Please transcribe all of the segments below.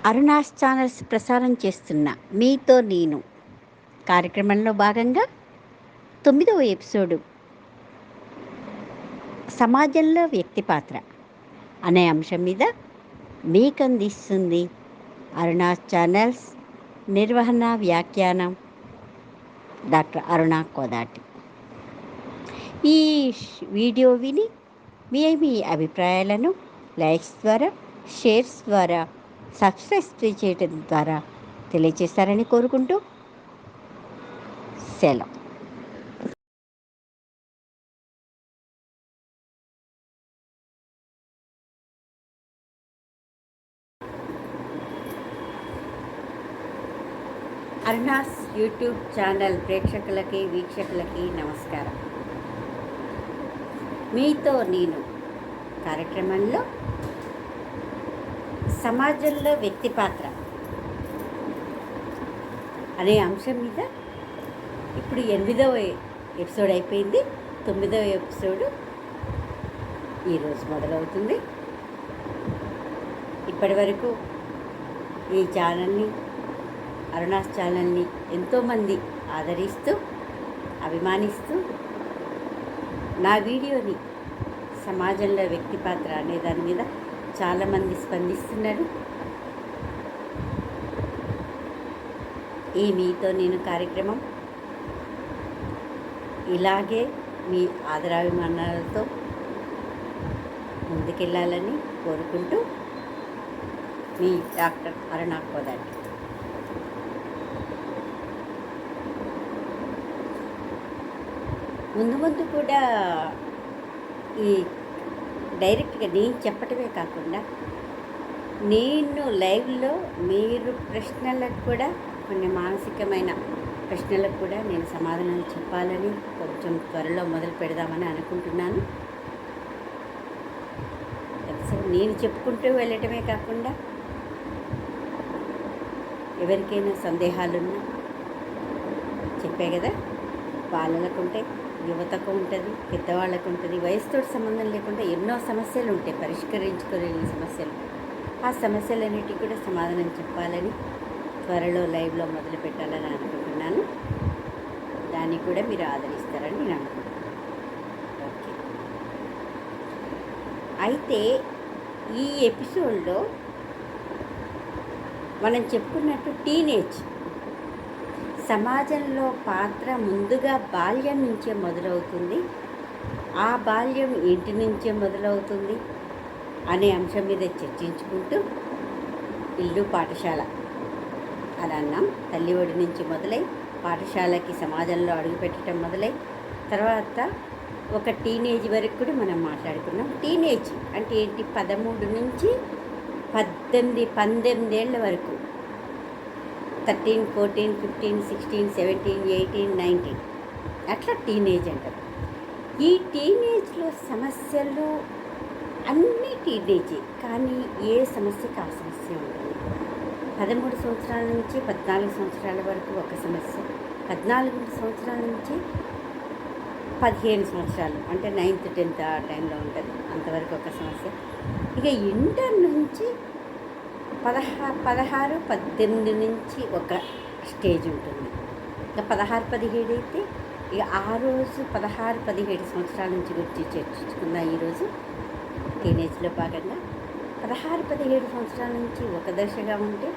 Aruna's channels ప్రసారం చేస్తున్న మీతో నేను కార్యక్రమంలో భాగంగా 9వ ఎపిసోడు సమాజంలో వ్యక్తి పాత్ర అనే అంశం మీద మీకు అందిస్తుంది అరుణాస్ ఛానల్స్ నిర్వహణ వ్యాఖ్యానం డాక్టర్ అరుణ కోదాటి. ఈ వీడియో విని మీ అభిప్రాయాలను లైక్స్ ద్వారా, షేర్స్ ద్వారా, సబ్స్క్రైబ్ చేయడం ద్వారా తెలియజేస్తారని కోరుకుంటూ సెలవు. అరుణాస్ యూట్యూబ్ ఛానల్ ప్రేక్షకులకి, వీక్షకులకి నమస్కారం. మీతో నేను కార్యక్రమంలో సమాజంలో వ్యక్తి పాత్ర అనే అంశం మీద ఇప్పుడు 8వ ఎపిసోడ్ అయిపోయింది. 9వ ఎపిసోడు ఈరోజు మొదలవుతుంది. ఇప్పటి వరకు ఈ ఛానల్ని, అరుణాస్ ఛానల్ని ఎంతోమంది ఆదరిస్తూ, అభిమానిస్తూ, నా వీడియోని సమాజంలో వ్యక్తి పాత్ర అనే దాని మీద చాలామంది స్పందిస్తున్నారు. ఈ మీతో నేను కార్యక్రమం ఇలాగే మీ ఆదరాభిమానాలతో ముందుకెళ్ళాలని కోరుకుంటూ మీ డాక్టర్ అరుణ కోదాటి. ముందు కూడా ఈ డైరెక్ట్గా నేను చెప్పటమే కాకుండా నేను లైవ్లో మీరు ప్రశ్నలకు కూడా, కొన్ని మానసికమైన ప్రశ్నలకు కూడా నేను సమాధానం చెప్పాలని కొంచెం త్వరలో మొదలు పెడదామని అనుకుంటున్నాను. నేను చెప్పుకుంటూ వెళ్ళటమే కాకుండా ఎవరికైనా సందేహాలున్నా చెప్పే కదా, బాలలకు ఉంటే, యువతకు ఉంటుంది, పెద్దవాళ్ళకు ఉంటుంది, వయసుతో సంబంధం లేకుండా ఎన్నో సమస్యలు ఉంటాయి, పరిష్కరించుకోలేని సమస్యలు. ఆ సమస్యలన్నిటికీ కూడా సమాధానం చెప్పాలని త్వరలో లైవ్లో మొదలు పెట్టాలని అనుకుంటున్నాను. దాన్ని కూడా మీరు ఆదరిస్తారని నేను అనుకుంటున్నాను. ఓకే, అయితే ఈ ఎపిసోడ్లో మనం చెప్పుకున్నట్టు టీనేజ్ సమాజంలో పాత్ర ముందుగా బాల్యం నుంచే మొదలవుతుంది. ఆ బాల్యం ఇంటి నుంచే మొదలవుతుంది అనే అంశం మీద చర్చించుకుంటూ, ఇల్లు పాఠశాల అని అన్నాం. తల్లి ఒడి నుంచి మొదలై పాఠశాలకి, సమాజంలో అడుగుపెట్టడం మొదలై తర్వాత ఒక టీనేజ్ వరకు కూడా మనం మాట్లాడుకున్నాం. టీనేజ్ అంటే ఏంటి? 13 నుంచి 18 ఏళ్ళ వరకు, 13, 14, 15, 16, 17, 18, 19 అట్లా టీనేజ్ అంటారు. ఈ టీనేజ్లో సమస్యలు అన్నీ టీనేజే, కానీ ఏ సమస్యకి ఆ సమస్య ఉంటుంది. 13 సంవత్సరాల నుంచి 14 సంవత్సరాల వరకు ఒక సమస్య, 14 సంవత్సరాల నుంచి 15 సంవత్సరాలు అంటే 9th, 10th ఆ టైంలో ఉంటుంది, అంతవరకు ఒక సమస్య. ఇక ఇంటర్ నుంచి 16, 18 నుంచి ఒక స్టేజ్ ఉంటుంది. ఇక 16, 17 అయితే ఇక ఆ రోజు 16, 17 సంవత్సరాల నుంచి గురించి చర్చించుకుందాం. ఈరోజు టీనేజ్లో భాగంగా 16, 17 సంవత్సరాల నుంచి ఒక దశగా ఉంటే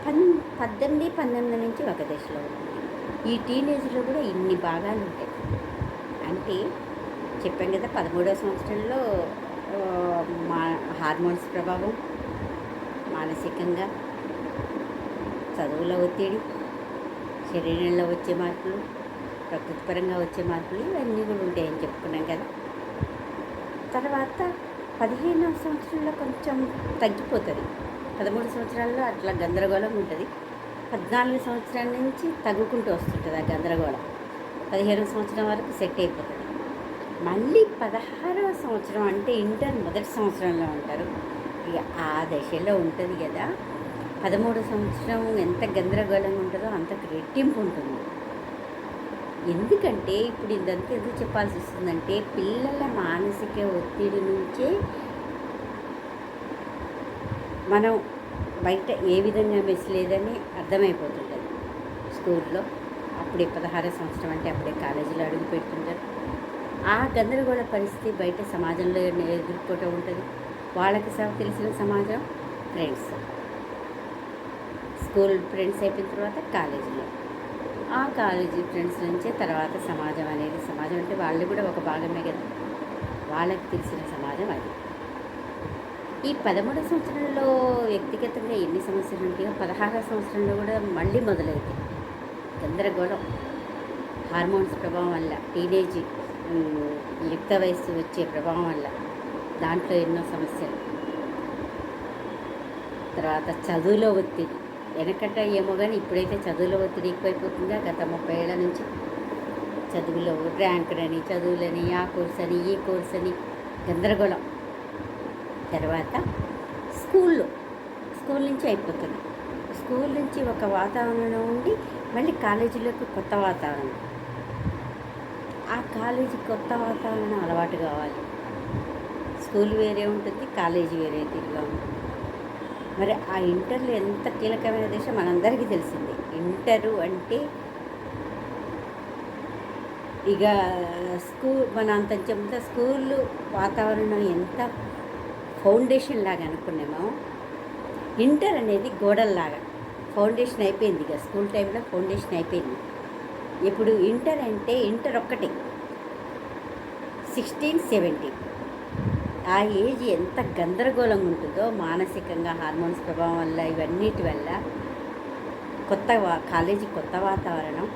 18, 19 నుంచి ఒక దశలో ఉంటుంది. ఈ టీనేజ్లో కూడా ఇన్ని భాగాలు ఉంటాయి. అంటే చెప్పాం కదా, 13వ సంవత్సరంలో హార్మోన్స్ ప్రభావం, మానసికంగా చదువులో ఒత్తిడి, శరీరంలో వచ్చే మార్పులు, ప్రకృతిపరంగా వచ్చే మార్పులు, ఇవన్నీ కూడా ఉంటాయని చెప్పుకున్నాం కదా. తర్వాత 15వ సంవత్సరంలో కొంచెం తగ్గిపోతుంది. 13 సంవత్సరాల్లో అట్లా గందరగోళం ఉంటుంది. 14 సంవత్సరాల నుంచి తగ్గుకుంటూ వస్తుంటుంది ఆ గందరగోళం. 15వ సంవత్సరం వరకు సెట్ అయిపోతుంది. మళ్ళీ 16వ సంవత్సరం అంటే ఇంటర్ మొదటి సంవత్సరంలో ఉంటారు. ఇక ఆ దశలో ఉంటుంది కదా. 13వ సంవత్సరం ఎంత గందరగోళంగా ఉంటుందో అంతకు రెట్టింపు ఉంటుంది. ఎందుకంటే ఇప్పుడు ఇదంతా ఎందుకు చెప్పాల్సి వస్తుందంటే, పిల్లల మానసిక ఒత్తిడి నుంచే మనం బయట ఏ విధంగా మెస్ లేదని అర్థమైపోతుంటుంది స్కూల్లో. అప్పుడే 16వ సంవత్సరం అంటే అప్పుడే కాలేజీలో అడుగు పెడుతుంటారు. ఆ గందరగోళ పరిస్థితి బయట సమాజంలో ఎదుర్కోవటం ఉంటుంది. వాళ్ళకి తెలిసిన సమాజం ఫ్రెండ్స్, స్కూల్ ఫ్రెండ్స్ అయిపోయిన తర్వాత కాలేజీలో, ఆ కాలేజీ ఫ్రెండ్స్ నుంచే తర్వాత సమాజం అనేది. సమాజం అంటే వాళ్ళు కూడా ఒక భాగమే కదా, వాళ్ళకి తెలిసిన సమాజం అది. ఈ 13 సంవత్సరంలో వ్యక్తిగతంగా ఎన్ని సమస్యలు ఉంటాయో 16వ సంవత్సరంలో కూడా మళ్ళీ మొదలవుతాయి గందరగోళం. హార్మోన్స్ ప్రభావం వల్ల, టీనేజ్ యుక్త వయస్సు వచ్చే ప్రభావం వల్ల దాంట్లో ఎన్నో సమస్యలు. తర్వాత చదువులో ఒత్తిడి. వెనకట ఏమో కానీ ఇప్పుడైతే చదువులో ఒత్తిడి ఎక్కువైపోతుందా గత 30 ఏళ్ళ నుంచి. చదువులో ర్యాంకులని, చదువులని, ఆ కోర్స్ అని, ఈ కోర్స్ అని గందరగోళం. తర్వాత స్కూల్ నుంచి అయిపోతుంది. స్కూల్ నుంచి ఒక వాతావరణం ఉండి మళ్ళీ కాలేజీలోకి కొత్త వాతావరణం. ఆ కాలేజీ కొత్త వాతావరణం అలవాటు కావాలి. స్కూల్ వేరే ఉంటుంది, కాలేజీ వేరే తీరుగా ఉంటుంది. మరి ఆ ఇంటర్లో ఎంత కీలకమైన దశ మనందరికీ తెలిసింది. ఇంటరు అంటే ఇక మన అంత చెప్తే స్కూల్ వాతావరణం ఎంత ఫౌండేషన్ లాగా అనుకున్నామో, ఇంటర్ అనేది గోడల్లాగా ఫౌండేషన్ అయిపోయింది. ఇక స్కూల్ టైంలో ఫౌండేషన్ అయిపోయింది. ఇప్పుడు ఇంటర్ అంటే ఇంటర్ ఒక్కటే 16, 17. ఆ ఏజ్ ఎంత గందరగోళంగా ఉంటుందో మానసికంగా, హార్మోన్స్ ప్రభావం వల్ల, ఇవన్నిటి వల్ల కాలేజీ కొత్త వాతావరణం.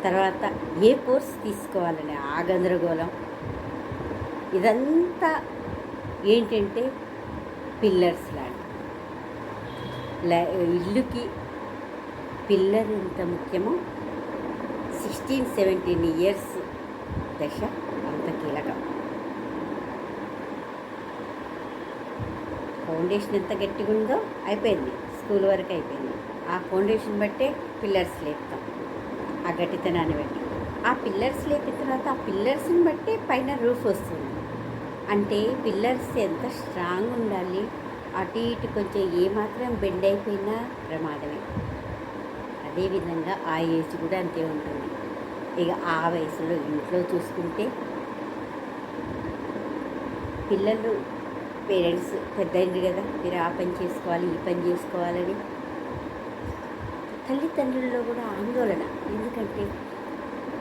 తర్వాత ఏ కోర్స్ తీసుకోవాలని ఆ గందరగోళం. ఇదంతా ఏంటంటే పిల్లర్స్ లాంటి ఇల్లుకి పిల్లర్ ఎంత ముఖ్యమో 16, 17 ఇయర్స్ దశ అంత కీలకం. ఫౌండేషన్ ఎంత గట్టిగా ఉందో అయిపోయింది, స్కూల్ వరకు అయిపోయింది. ఆ ఫౌండేషన్ బట్టే పిల్లర్స్ లేపుతాం, ఆ గట్టితనాన్ని బట్టి. ఆ పిల్లర్స్ లేపిన తర్వాత ఆ పిల్లర్స్ని బట్టే పైన రూఫ్ వస్తుంది. అంటే పిల్లర్స్ ఎంత స్ట్రాంగ్ ఉండాలి. అటు ఇటు కొంచెం ఏమాత్రం బెండ్ అయిపోయినా ప్రమాదమే. అదేవిధంగా ఆ ఏజ్ కూడా అంతే ఉంటుంది. ఇక ఆ వయసులో ఇంట్లో చూసుకుంటే పిల్లలు, పేరెంట్స్ పెద్దయింది కదా, మీరు ఆ పని చేసుకోవాలి, ఈ పని చేసుకోవాలని తల్లిదండ్రుల్లో కూడా ఆందోళన. ఎందుకంటే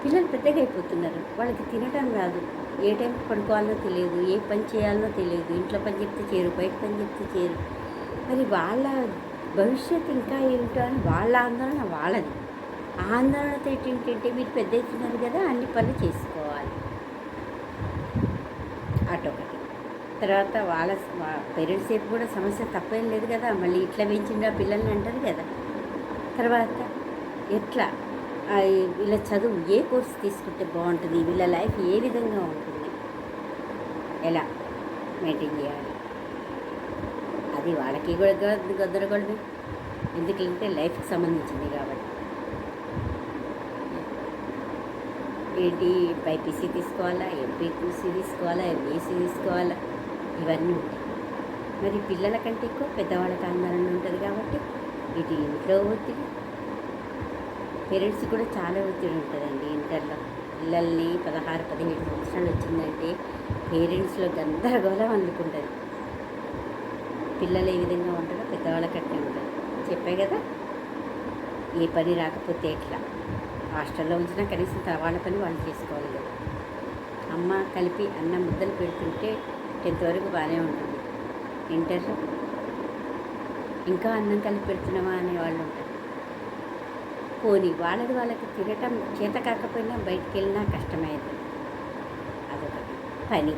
పిల్లలు పెద్దగా అయిపోతున్నారు, వాళ్ళకి తినటం రాదు, ఏ టైంకి పడుకోవాలో తెలియదు, ఏ పని చేయాలో తెలియదు. ఇంట్లో పని చెప్తే చేరు, బయట పని చెప్తే చేరు. మరి వాళ్ళ భవిష్యత్తు ఇంకా ఏమిటో అని వాళ్ళ ఆందోళన వాళ్ళది. ఆ ఆందోళనతో ఏంటంటే మీరు పెద్ద అవుతున్నారు కదా, అన్ని పనులు చేసుకోవాలి అటొకటి. తర్వాత వాళ్ళ పేరెంట్స్ వైపు కూడా సమస్య తప్పేం లేదు కదా, మళ్ళీ ఇట్లా పెంచిండ్రా పిల్లల్ని అంటారు కదా. తర్వాత ఎట్లా వీళ్ళ చదువు, ఏ కోర్సు తీసుకుంటే బాగుంటుంది, వీళ్ళ లైఫ్ ఏ విధంగా ఉంటుంది, ఎలా మెయింటైన్ చేయాలి, అది వాళ్ళకి కూడా గదరగొడమే. ఎందుకంటే లైఫ్కి సంబంధించింది కాబట్టి. ఏంటి బైపీసీ తీసుకోవాలా, ఎంపీసీ తీసుకోవాలా, ఎంఈసీ తీసుకోవాలా, ఇవన్నీ ఉంటాయి. మరి పిల్లల కంటే ఎక్కువ పెద్దవాళ్ళకి ఆందోళన ఉంటుంది కాబట్టి ఇటు ఇంట్లో ఒత్తిడి, పేరెంట్స్ కూడా చాలా ఒత్తిడి ఉంటుందండి. ఇంటర్లో పిల్లల్ని 16, 17 సంవత్సరాలు వచ్చిందంటే పేరెంట్స్లో గందరగోళం అందుకుంటుంది. పిల్లలు ఏ విధంగా ఉంటారో పెద్దవాళ్ళ కట్టే ఉంటుంది. చెప్పే కదా, ఏ పని రాకపోతే ఎట్లా, హాస్టల్లో ఉంచినా కనీసం వాళ్ళ పని వాళ్ళు చేసుకోవాలి కదా. అమ్మ కలిపి అన్నం ముద్దలు పెడుతుంటే 10th వరకు బాగానే ఉంటుంది. ఇంటర్లో ఇంకా అన్నం కలిపి పెడుతున్నామా అనేవాళ్ళు ఉంటారు. పోనీ వాళ్ళకి తినటం చేత కాకపోయినా బయటికి వెళ్ళినా కష్టమైంది. అదొకటి పని.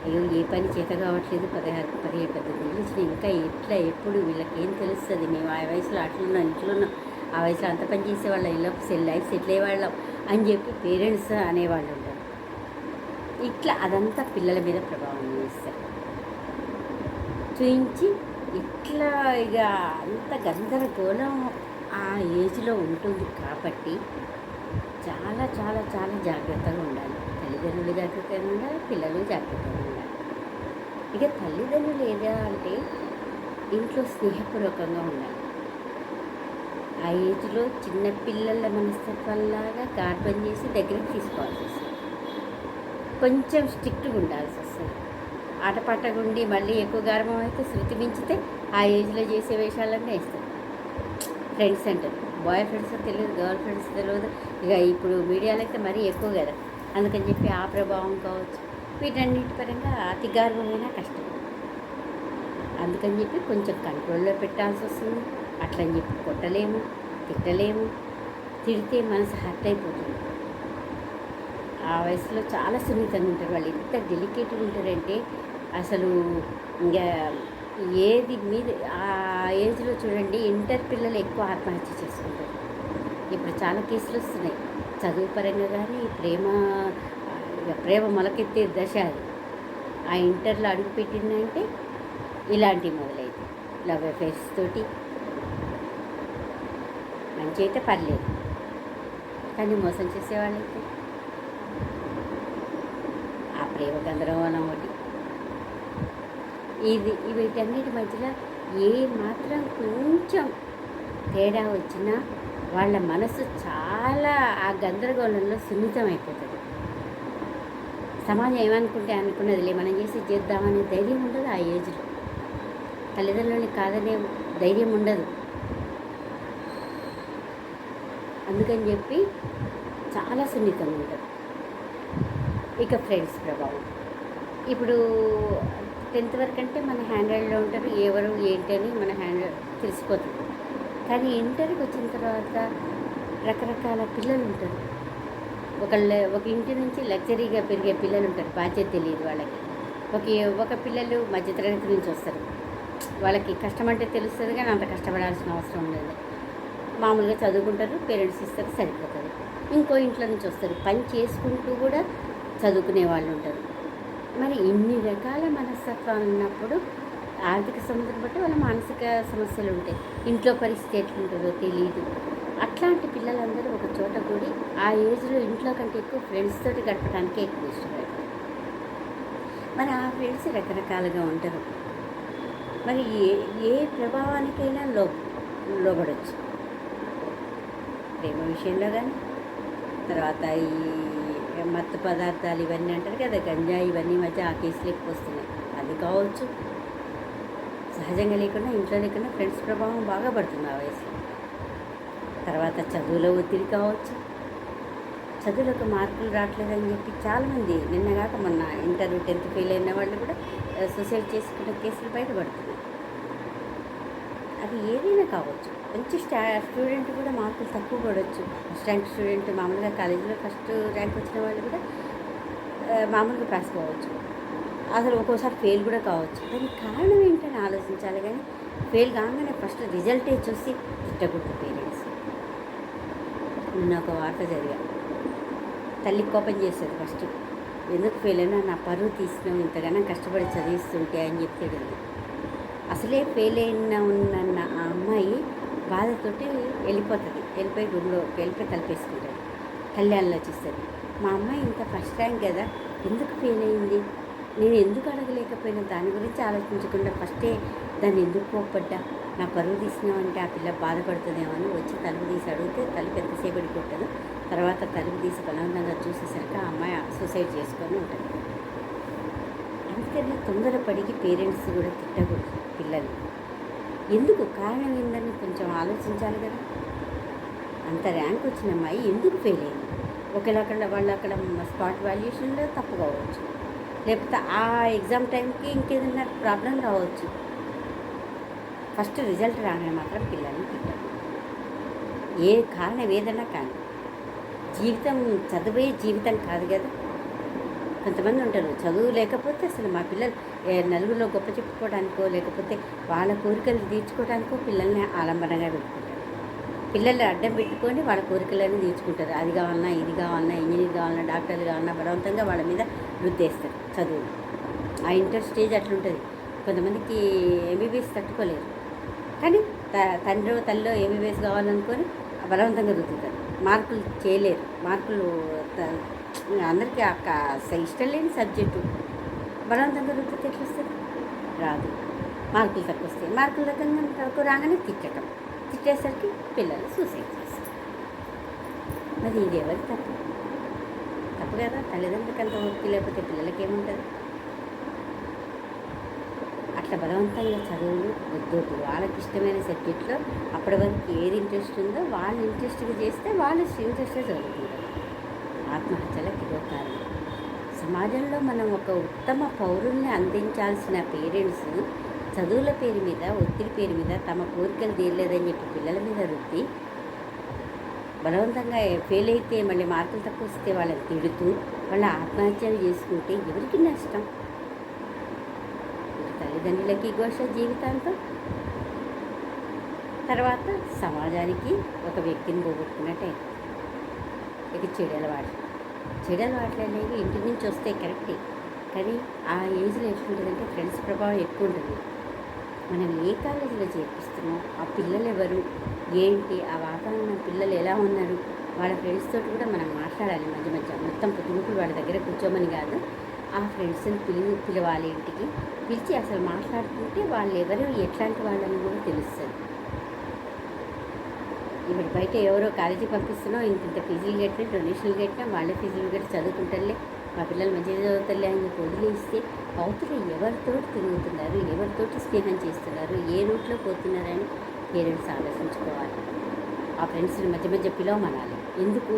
అయ్యో ఏ పని చేత కావట్లేదు, 16, 17, 18 వచ్చిన ఇంకా ఎట్లా ఎప్పుడు వీళ్ళకి ఏం తెలుస్తుంది, మేము ఆ వయసులో అట్లున్నాం ఇంట్లోన్నాం, ఆ వయసులో అంత పని చేసేవాళ్ళం, ఇలా లైఫ్ సెటిల్ అయ్యేవాళ్ళం అని చెప్పి పేరెంట్స్ అనేవాళ్ళు ఉంటారు. ఇట్లా అదంతా పిల్లల మీద ప్రభావం చూపించి ఇట్లా ఇక అంత గందరగోళం ఆ ఏజ్లో ఉంటుంది. కాబట్టి చాలా చాలా చాలా జాగ్రత్తగా ఉండాలి. తల్లిదండ్రులు జాగ్రత్తగా ఉండాలి, పిల్లలు జాగ్రత్తగా ఉండాలి. ఇక తల్లిదండ్రులు ఏదా అంటే ఇంట్లో స్నేహపూర్వకంగా ఉండాలి. ఆ ఏజ్‌లో చిన్న పిల్లల మనస్తత్వంలాగా గార్బం చేసి దగ్గరికి తీసుకోవాల్సి వస్తుంది. కొంచెం స్ట్రిక్ట్‌గా ఉండాల్సి వస్తుంది. ఆటపాటగుండి మళ్ళీ ఎక్కువ గారాబం అయితే శృతి మించితే ఆ ఏజ్‌లో చేసే వేషాలన్నీ ఏస్తారు. ఫ్రెండ్స్ అంటారు. బాయ్ ఫ్రెండ్సో తెలీదు, గర్ల్ ఫ్రెండ్స్ తెలవదు. ఇక ఇప్పుడు మీడియాలో అయితే మరీ ఎక్కువ కదా! అందుకని చెప్పి ఆ ప్రభావం కావచ్చు. వీటన్నిటి పరంగా అతి గారాబమైనా కష్టం. అందుకని చెప్పి కొంచెం కంట్రోల్‌లో పెట్టాల్సి వస్తుంది. అట్లని చెప్పి కొట్టలేము, తిట్టలేము. తిడితే మనసు హర్ట్ అయిపోతుంది. ఆ వయసులో చాలా సున్నితంగా ఉంటారు. వాళ్ళు ఎంత డెలికేట్‌గా ఉంటారంటే అసలు ఇంగా ఏది మీద ఆ ఏజ్‌లో చూడండి ఇంటర్ పిల్లలు ఎక్కువ ఆత్మహత్య చేసుకుంటారు. ఇప్పుడు చాలా కేసులు వస్తున్నాయి. చదువు పరంగా గానీ, ఇక ప్రేమ మొలకెత్తే దశ అది. ఆ ఇంటర్‌లో అడుగుపెట్టిందంటే ఇలాంటివి మొదలైతాయి. లవ్ అఫైర్స్ తోటి మంచి అయితే పర్లేదు. కానీ మోసం చేసేవాళ్ళైతే ఆ ప్రేమ గందరగోళం ఒకటి. వీటన్నిటి మధ్యలో ఏ మాత్రం కొంచెం తేడా వచ్చినా వాళ్ళ మనసు చాలా ఆ గందరగోళంలో సున్నితం అయిపోతుంది. సమాజం ఏమనుకుంటే అనుకున్నదిలే, మనం చేసి చేద్దామనే ధైర్యం ఉండదు ఆ ఏజ్లో. తల్లిదండ్రులని కాదనే ధైర్యం ఉండదు. అందుకని చెప్పి చాలా సున్నితంగా ఉంటుంది. ఇక ఫ్రెండ్స్ ప్రభావం. ఇప్పుడు 10th వరకు అంటే మన హ్యాండిల్లో ఉంటారు. ఎవరు ఏంటి అని మన తెలిసిపోతుంది. కానీ ఇంటర్కి వచ్చిన తర్వాత రకరకాల పిల్లలు ఉంటారు. ఒక ఇంటి నుంచి లగ్జరీగా పెరిగే పిల్లలు ఉంటారు. బాధ్యత తెలియదు వాళ్ళకి. ఒక పిల్లలు మధ్యతరగతి నుంచి వస్తారు. వాళ్ళకి కష్టం అంటే తెలుస్తుంది కానీ అంత కష్టపడాల్సిన అవసరం ఉండదు. మామూలుగా చదువుకుంటారు, పేరెంట్స్ ఇస్తారు, సరిపోతుంది. ఇంకో ఇంట్లో నుంచి వస్తారు. పని చేసుకుంటూ కూడా చదువుకునే వాళ్ళు ఉంటారు. మరి ఇన్ని రకాల మనస్తత్వాలు ఉన్నప్పుడు ఆర్థిక సముద్రం బట్టి వాళ్ళ మానసిక సమస్యలు ఉంటాయి. ఇంట్లో పరిస్థితి ఎట్లుంటుందో తెలియదు. అట్లాంటి పిల్లలందరూ ఒక చోట కూడి ఆ ఏజ్లో ఇంట్లో కంటే ఎక్కువ ఫ్రెండ్స్ తోటి గడపడానికే ఎక్కువ ఇష్టపడతారు. మరి ఆ ఫ్రెండ్స్ రకరకాలుగా ఉంటారు. మరి ఏ ప్రభావానికైనా లోబడవచ్చు. ప్రేమ విషయంలో కానీ, తర్వాత ఈ మత్తు పదార్థాలు ఇవన్నీ అంటారు కదా, గంజాయి, ఇవన్నీ మధ్య ఆ కేసులు ఎక్కువ వస్తున్నాయి. అది కావచ్చు. సహజంగా లేకుండా, ఇంట్లో లేకుండా ఫ్రెండ్స్ ప్రభావం బాగా పడుతుంది ఆ వయసులో. తర్వాత చదువులో ఒత్తిడి కావచ్చు. చదువులకు మార్కులు రావట్లేదని చెప్పి చాలామంది నిన్నగాక మొన్న ఇంటర్ 10th ఫెయిల్ అయిన వాళ్ళు కూడా సూసైడ్ చేసుకున్న కేసులు బయటపడుతున్నాయి. అది ఏదైనా కావచ్చు. మంచి స్టూడెంట్ కూడా మార్కులు తక్కువ పడవచ్చు. ఫస్ట్ ర్యాంక్ స్టూడెంట్ మామూలుగా కాలేజీలో ఫస్ట్ ర్యాంక్ వచ్చిన వాళ్ళు కూడా మామూలుగా పాస్ కావచ్చు. అసలు ఒక్కోసారి ఫెయిల్ కూడా కావచ్చు. దానికి కారణం ఏంటని ఆలోచించాలి. కానీ ఫెయిల్ కాగానే ఫస్ట్ రిజల్టే చూసి తిట్టకూడదు పేరెంట్స్. నిన్న ఒక వార్త జరిగా, తల్లి కోపం చేస్తుంది ఫస్ట్. ఎందుకు ఫెయిల్ అయినా, నా పరువు తీసినావు, ఇంతగానో కష్టపడి చదివిస్తుంటే అని చెప్తాడు. అసలే ఫెయిల్ ఉన్న ఆ అమ్మాయి బాధతోటి వెళ్ళిపోయి రూమ్లోకి వెళ్ళిపోయి తలపేసుకుంటాడు. తల్లి ఆలోచిస్తుంది, మా అమ్మాయి ఇంత ఫస్ట్ ర్యాంక్ కదా, ఎందుకు ఫెయిల్ అయింది, నేను ఎందుకు అడగలేకపోయినా, దాని గురించి ఆలోచించకుండా ఫస్టే దాన్ని ఎందుకు కోప్పడ్డా, నా పరువు తీసినామంటే ఆ పిల్ల బాధపడుతుందేమో అని వచ్చి తలుపు తీసి అడిగితే తలుపు ఎంతసేపటి కొట్టదు. తర్వాత తలుపు తీసి బలవంతంగా చూసేసరికి ఆ అమ్మాయి సూసైడ్ చేసుకొని ఉంటుంది. అందుకని తొందరపడికి పేరెంట్స్ కూడా తిట్టకూడదు పిల్లలు. ఎందుకు, కారణం ఏందని కొంచెం ఆలోచించాలి కదా. అంత ర్యాంక్ వచ్చిన అమ్మాయి ఎందుకు ఫెయిల్ అయింది? వాళ్ళు అక్కడ స్పాట్ వాల్యుయేషన్లో తప్పు కావచ్చు, లేకపోతే ఆ ఎగ్జామ్ టైంకి ఇంకేదైనా ప్రాబ్లం రావచ్చు. ఫస్ట్ రిజల్ట్ రాగానే మాత్రం పిల్లల్ని తిట్టదు. ఏ కారణం ఏదైనా కానీ, జీవితం చదువే జీవితం కాదు కదా. కొంతమంది ఉంటారు చదువు లేకపోతే అసలు మా పిల్లలు నలుగురిలో గొప్ప చెప్పుకోవడానికో, లేకపోతే వాళ్ళ కోరికలు తీర్చుకోవడానికో పిల్లల్ని ఆలంబనగా పెట్టుకుంటారు. పిల్లల్ని అడ్డం పెట్టుకొని వాళ్ళ కోరికలన్నీ తీర్చుకుంటారు. అది కావాలన్నా, ఇది కావాలన్నా, ఇంజనీర్ కావాలన్నా, డాక్టర్లు కావాలన్నా బలవంతంగా వాళ్ళ మీద రుద్దేస్తారు చదువు. ఆ ఇంటర్ స్టేజ్ అట్లుంటుంది. కొంతమందికి ఎంబీబీఎస్ తట్టుకోలేరు, కానీ తండ్రి తల్లిలో ఎంబీబీఎస్ కావాలనుకొని బలవంతంగా రుద్దుతారు. మార్కులు చేయలేరు. మార్కులు అందరికీ ఇష్టం లేని సబ్జెక్టు బలవంతంగా రుద్దితే ఎట్లా వస్తుంది? రాదు. మార్కులు తక్కువ వస్తాయి. మార్కులు తక్కువ రాగానే తిట్టేసరికి పిల్లలు సూసైడ్ చేస్తారు. మరి ఇది ఎవరి తప్పు? తప్పు కదా. తల్లిదండ్రులకు అంత ఓపిక లేకపోతే పిల్లలకి ఏముంటుంది? అట్లా బలవంతంగా చదువులు వద్దొద్దు. వాళ్ళకి ఇష్టమైన సబ్జెక్టులో అప్పటి వరకు ఏది ఇంట్రెస్ట్ ఉందో వాళ్ళు ఇంట్రెస్ట్గా చేస్తే వాళ్ళు ఇంట్రెస్ట్గా చదువుకుంటారు. ఆత్మహత్యలకు ఇదో కారణం. సమాజంలో మనం ఒక ఉత్తమ పౌరుల్ని అందించాల్సిన పేరెంట్స్ చదువుల పేరు మీద, ఒత్తిడి పేరు మీద తమ కోరికలు తీరలేదని చెప్పి పిల్లల మీద రుద్ది బలవంతంగా ఫెయిల్ అయితే మళ్ళీ మార్కులు తక్కువ వస్తే వాళ్ళని తిడుతూ వాళ్ళ ఆత్మహత్యలు చేసుకుంటే ఎవరికి నష్టం? తల్లిదండ్రులకి ఘోష జీవితాంతం, తర్వాత సమాజానికి ఒక వ్యక్తిని పోగొట్టుకున్నట్టే. ఇక చెడు అలవాట్లు అనేవి ఇంటి నుంచి వస్తాయి కరెక్టే, కానీ ఆ ఏజ్లో ఎట్లుంటుందంటే ఫ్రెండ్స్ ప్రభావం ఎక్కువ ఉంటుంది. మనం ఏ కాలేజీలో చేర్పిస్తున్నాం, ఆ పిల్లలు ఎవరు, ఏంటి, ఆ వాతావరణం, పిల్లలు ఎలా ఉన్నారు, వాళ్ళ ఫ్రెండ్స్ తోటి కూడా మనం మాట్లాడాలి. మధ్య మొత్తం పొద్దుగుకులు వాళ్ళ దగ్గర కూర్చోమని కాదు, ఆ ఫ్రెండ్స్ని పిలవాలి. ఇంటికి పిలిచి అసలు మాట్లాడుతుంటే వాళ్ళు ఎవరు, ఎట్లాంటి వాళ్ళని కూడా తెలుస్తుంది. ఇప్పుడు బయట ఎవరో కాలేజీ పంపిస్తున్నావు, ఇంత ఫీజులు కట్టినా, డొనేషన్లు కట్టినా, వాళ్ళే ఫీజులు కట్టి చదువుకుంటారులే, మా పిల్లలు మంచిగా చదువుతారులే అని చెప్పి వదిలేస్తే అవతల ఎవరితోటి తిరుగుతున్నారు, ఎవరితోటి స్నేహం చేస్తున్నారు, ఏ రూట్లో పోతున్నారని పేరెంట్స్ ఆలోచించుకోవాలి. ఆ ఫ్రెండ్స్ని మధ్య పిలవమనాలి. ఎందుకు?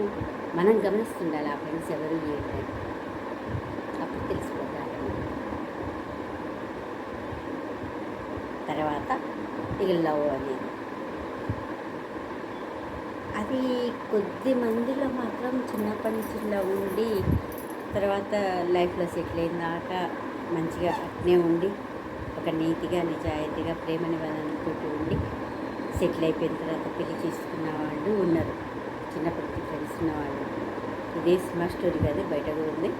మనం గమనిస్తుండాలి ఆ ఫ్రెండ్స్ ఎవరు ఏంటని. అప్పుడు తెలిసిపోతారు. తర్వాత ఇక లవ్ అనేది అది కొద్ది మందిలో మాత్రం చిన్నప్పటి నుంచి ఇలా ఉండి తర్వాత లైఫ్లో సెటిల్ అయిన దాకా మంచిగా అట్నే ఉండి ఒక నీతిగా, నిజాయితీగా, ప్రేమ నిబంధనలతో ఉండి సెటిల్ అయిపోయిన తర్వాత పెళ్లి చేసుకున్న వాళ్ళు ఉన్నారు. చిన్నప్పటి నుంచి ఫ్రెండ్స్ ఉన్నవాళ్ళు. ఇదే సినిమా స్టోరీ కాదు, బయట కూడా ఉంది.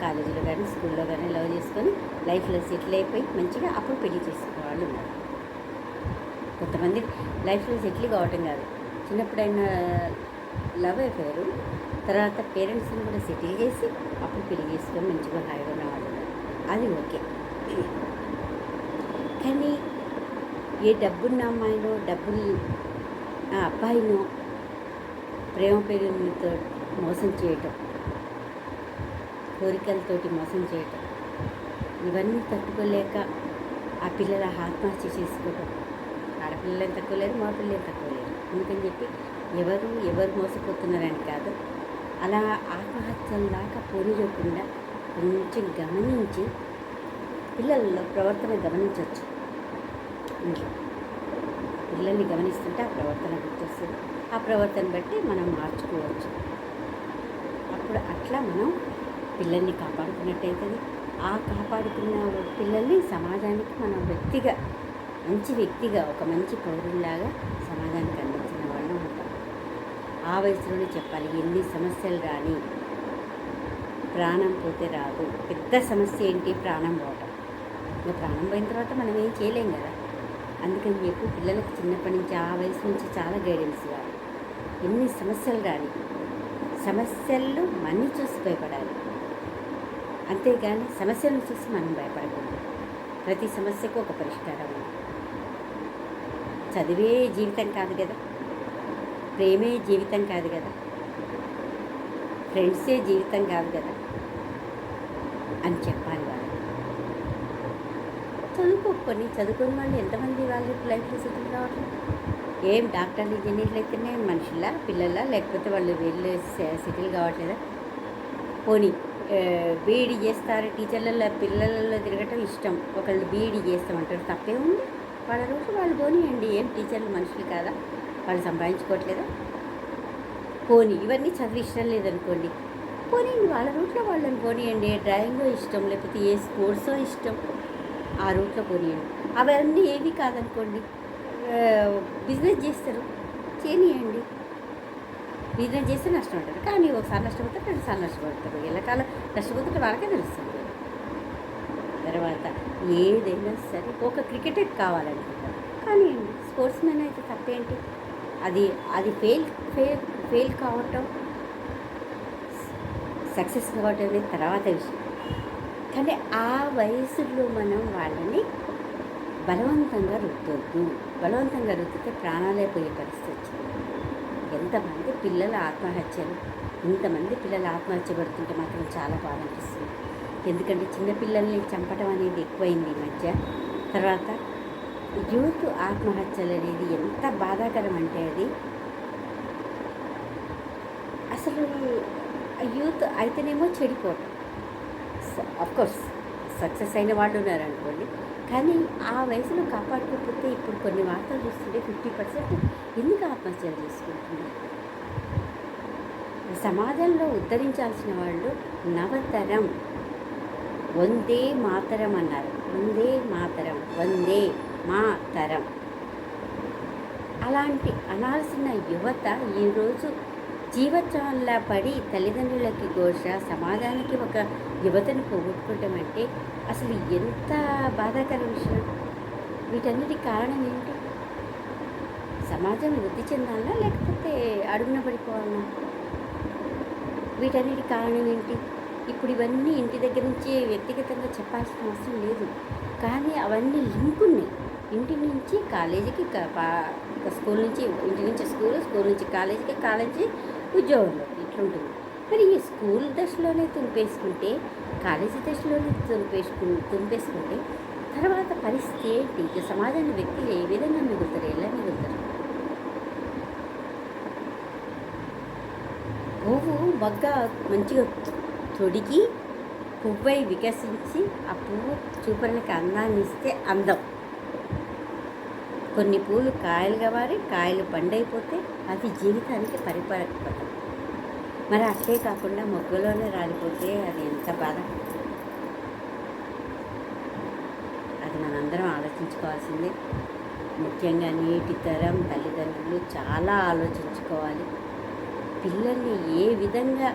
కాలేజీలో కానీ స్కూల్లో కానీ లవ్ చేసుకొని లైఫ్లో సెటిల్ అయిపోయి మంచిగా అప్పుడు పెళ్లి చేసుకునే వాళ్ళు ఉన్నారు. కొంతమంది లైఫ్లో సెటిల్ కావటం కాదు, చిన్నప్పుడైనా లవ్ అయిపోయారు, తర్వాత పేరెంట్స్ని కూడా సెటిల్ చేసి అప్పుడు పెళ్లి చేసుకొని మంచిగా హాయిగా ఉన్న వాళ్ళు ఉన్నారు. అది ఓకే. కానీ ఏ డబ్బున్న అమ్మాయినో, డబ్బులు అబ్బాయినో ప్రేమ పేరుతో మోసం చేయటం, కోరికలతోటి మోసం చేయటం, ఇవన్నీ తట్టుకోలేక ఆ పిల్లల ఆత్మహత్య చేసుకోవటం. ఆడపిల్లలేం తక్కువ లేదు, మా పిల్లలేం తక్కువ లేదు. అందుకని చెప్పి ఎవరు మోసపోతున్నారని కాదు, అలా ఆత్మహత్యల దాకా పోనీయకుండా కొంచెం గమనించి పిల్లల్లో ప్రవర్తన గమనించవచ్చు. ఇంట్లో పిల్లల్ని గమనిస్తుంటే ఆ ప్రవర్తన గుర్తొస్తుంది. ఆ ప్రవర్తన బట్టి మనం మార్చుకోవచ్చు. అప్పుడు అట్లా మనం పిల్లల్ని కాపాడుకున్నట్టయితుంది. ఆ కాపాడుకున్న పిల్లల్ని సమాజానికి మనం మంచి వ్యక్తిగా, ఒక మంచి పౌరుల్లాగా సమాజానికి అందించిన వాళ్ళు ఉంటాం. ఆ వయసులోనే చెప్పాలి, ఎన్ని సమస్యలు రాని ప్రాణం పోతే రాదు. పెద్ద సమస్య ఏంటి? ప్రాణం పోవటం. ఇంకా ప్రాణం పోయిన తర్వాత మనం ఏం చేయలేం కదా. అందుకని చెప్పి పిల్లలకు చిన్నప్పటి నుంచి, ఆ వయసు నుంచి చాలా గైడెన్స్ ఇవ్వాలి. ఎన్ని సమస్యలు రాని, సమస్యలు మన్ని చూసి భయపడాలి, అంతేగాని సమస్యలను చూసి మనం భయపడకూడదు. ప్రతి సమస్యకు ఒక పరిష్కారం ఉంది. చదివే జీవితం కాదు కదా, ప్రేమే జీవితం కాదు కదా, ఫ్రెండ్సే జీవితం కాదు కదా అని చెప్పాలి వాళ్ళు. చదువుకుని వాళ్ళు ఎంతమంది వాళ్ళు లైఫ్లో సెటిల్ కావట్లేదు. ఏం డాక్టర్లు, ఇంజనీర్లు అయితేనే మనుషుల, పిల్లల, లేకపోతే వాళ్ళు వెళ్ళి సెటిల్ కావట్లేదా? పోనీ బీఈడీ చేస్తారు, టీచర్లలో పిల్లలలో తిరగటం ఇష్టం, ఒకళ్ళు బీఈడీ చేస్తామంటారు, తప్పే ఉంది. వాళ్ళ రోజు వాళ్ళు పోనీయండి. ఏం టీచర్లు మనుషులు కాదా? వాళ్ళు సంపాదించుకోవట్లేదా? పోనీ ఇవన్నీ చదివి ఇష్టం లేదనుకోండి, పోనీయండి, వాళ్ళ రూట్లో వాళ్ళని పోనీయండి. డ్రాయింగో ఇష్టం, లేకపోతే ఏ స్పోర్ట్సో ఇష్టం, ఆ రూట్లో పోనీయండి. అవన్నీ ఏవి కాదనుకోండి, బిజినెస్ చేస్తారు, చేయనియండి. బిజినెస్ చేస్తే నష్టం ఉంటుంది, కానీ ఒకసారి నష్టపోతారు, రెండుసార్లు నష్టపడతారు. ఎల్లకాలం నష్టపోతుంటే వాళ్ళకే తెలుస్తుంది. తర్వాత ఏదైనా సరే ఒక క్రికెటర్ కావాలనుకుంటారు, కానీ స్పోర్ట్స్ మ్యాన్ అయితే తప్పేంటి? అది ఫెయిల్ కావటం, సక్సెస్ కావటం అనేది తర్వాత విషయం. కానీ ఆ వయసులో మనం వాళ్ళని బలవంతంగా రుద్దొద్దు. బలవంతంగా రుద్దితే ప్రాణాలే పోయే పరిస్థితి వచ్చింది. ఎంతమంది పిల్లల ఆత్మహత్యలు, ఇంతమంది పిల్లలు ఆత్మహత్య పడుతుంటే మాత్రం చాలా బాధ అనిపిస్తుంది. ఎందుకంటే చిన్నపిల్లల్ని చంపడం అనేది ఎక్కువైంది ఈ మధ్య. తర్వాత యూత్ ఆత్మహత్యలు అనేది ఎంత బాధాకరం అంటే అది అసలు యూత్ అయితేనేమో చెడిపోవటం. అఫ్కోర్స్ సక్సెస్ అయిన వాళ్ళు ఉన్నారనుకోండి, కానీ ఆ వయసులో కాపాడుకోకపోతే ఇప్పుడు కొన్ని వార్తలు చూస్తుంటే 50% ఎందుకు ఆత్మహత్యలు చేసుకుంటున్నారు? సమాజంలో ఉద్ధరించాల్సిన వాళ్ళు నవతరం వందే మాతరం అన్నారు. వందే మాతరం, వందే మాతరం అలాంటి అనాల్సిన యువత ఈరోజు జీవోత్సవంలా పడి తల్లిదండ్రులకి ఘోష, సమాజానికి ఒక యువతను పోగొట్టుకోవటం అంటే అసలు ఎంత బాధాకర విషయం. వీటన్నిటికి కారణం ఏంటి? సమాజం వృద్ధి చెందాలా లేకపోతే అడుగున పడిపోవాలా? వీటన్నిటికి కారణం ఏంటి? ఇప్పుడు ఇవన్నీ ఇంటి దగ్గర నుంచి వ్యక్తిగతంగా చెప్పాల్సిన అవసరం లేదు, కానీ అవన్నీ లింక్ ఉన్నాయి. ఇంటి నుంచి కాలేజీకి, స్కూల్ నుంచి ఇంటి నుంచి స్కూల్, స్కూల్ నుంచి కాలేజీకి, కాలేజీ ఉద్యోగంలో ఇట్లుంటుంది. మరి ఈ స్కూల్ దశలోనే తుంపేసుకుంటే, కాలేజీ దశలోనే తుంపేసుకుంటే తర్వాత పరిస్థితి ఏంటి? ఇక సమాజాన్ని వ్యక్తులు ఏ విధంగా మిగులుతారు? ఎలా మిగులుతారు? పువ్వు మొగ్గ మంచిగా తొడిగి పువ్వై వికసించి ఆ పువ్వు చూపడానికి అందాన్ని ఇస్తే అందం. కొన్ని పూలు కాయలుగా మారి కాయలు పండైపోతే అది జీవితానికి పరిపక్వత. మరి అట్లే కాకుండా మొగ్గలోనే రాలిపోతే అది ఎంత బాధ. అది మనందరం ఆలోచించుకోవాల్సిందే. ముఖ్యంగా నేటి తరం తల్లిదండ్రులు చాలా ఆలోచించుకోవాలి. పిల్లల్ని ఏ విధంగా